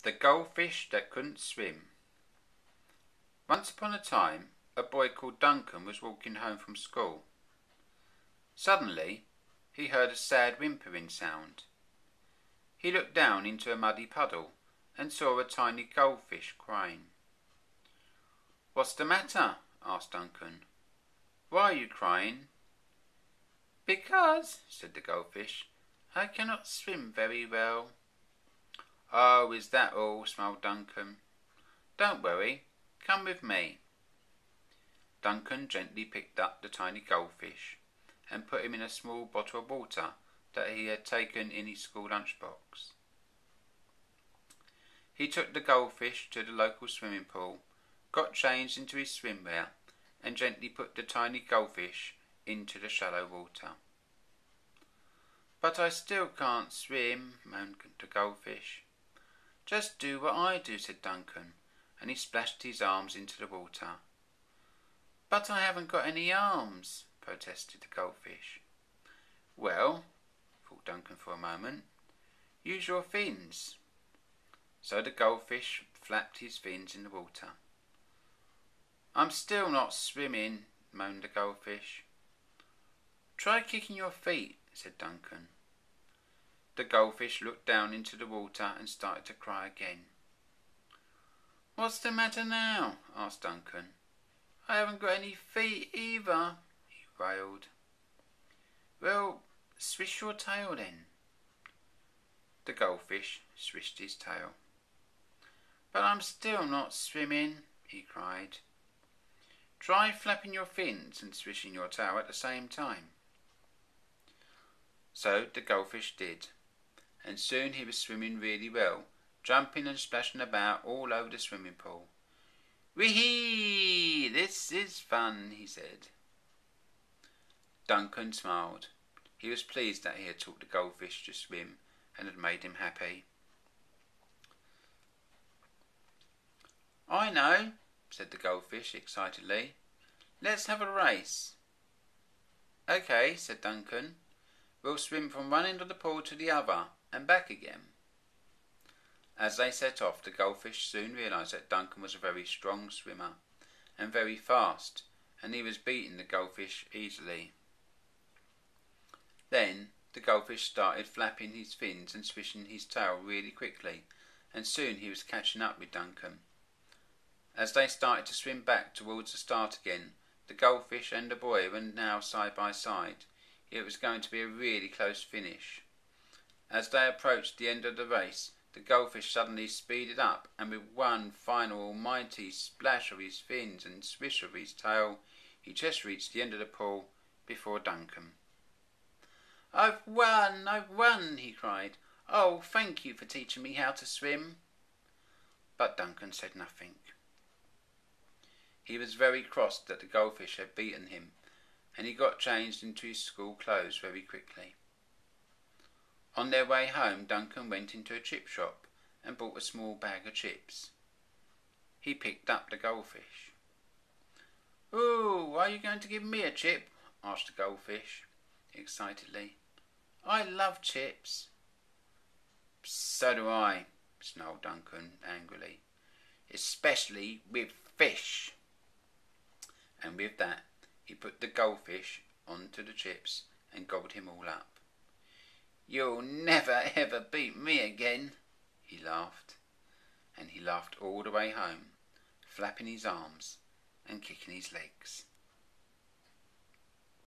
The Goldfish That Couldn't Swim. Once upon a time, a boy called Duncan was walking home from school. Suddenly, he heard a sad whimpering sound. He looked down into a muddy puddle and saw a tiny goldfish crying. "What's the matter?" asked Duncan. "Why are you crying?" "Because," said the goldfish, "I cannot swim very well." "Oh, is that all?" smiled Duncan. "Don't worry, come with me." Duncan gently picked up the tiny goldfish and put him in a small bottle of water that he had taken in his school lunchbox. He took the goldfish to the local swimming pool, got changed into his swimwear, and gently put the tiny goldfish into the shallow water. "But I still can't swim," moaned the goldfish. "Just do what I do," said Duncan, and he splashed his arms into the water. "But I haven't got any arms," protested the goldfish. "Well," thought Duncan for a moment, "use your fins." So the goldfish flapped his fins in the water. "I'm still not swimming," moaned the goldfish. "Try kicking your feet," said Duncan. The goldfish looked down into the water and started to cry again. "What's the matter now?" asked Duncan. "I haven't got any feet either," he wailed. "Well, swish your tail then." The goldfish swished his tail. "But I'm still not swimming," he cried. "Try flapping your fins and swishing your tail at the same time." So the goldfish did, and soon he was swimming really well, jumping and splashing about all over the swimming pool. "Whee! This is fun," he said. Duncan smiled. He was pleased that he had taught the goldfish to swim and had made him happy. "I know," said the goldfish excitedly. "Let's have a race." "Okay," said Duncan. "We'll swim from one end of the pool to the other and back again." As they set off, the goldfish soon realised that Duncan was a very strong swimmer and very fast, and he was beating the goldfish easily. Then the goldfish started flapping his fins and swishing his tail really quickly, and soon he was catching up with Duncan. As they started to swim back towards the start again, the goldfish and the boy were now side by side. It was going to be a really close finish. As they approached the end of the race, the goldfish suddenly speeded up, and with one final almighty splash of his fins and swish of his tail, he just reached the end of the pool before Duncan. I've won, he cried. "Oh, thank you for teaching me how to swim." But Duncan said nothing. He was very cross that the goldfish had beaten him, and he got changed into his school clothes very quickly. On their way home, Duncan went into a chip shop and bought a small bag of chips. He picked up the goldfish. "Ooh, are you going to give me a chip?" asked the goldfish excitedly. "I love chips." "So do I," snarled Duncan angrily. "Especially with fish." And with that, he put the goldfish onto the chips and gobbled him all up. "You'll never ever beat me again," he laughed. And he laughed all the way home, flapping his arms and kicking his legs.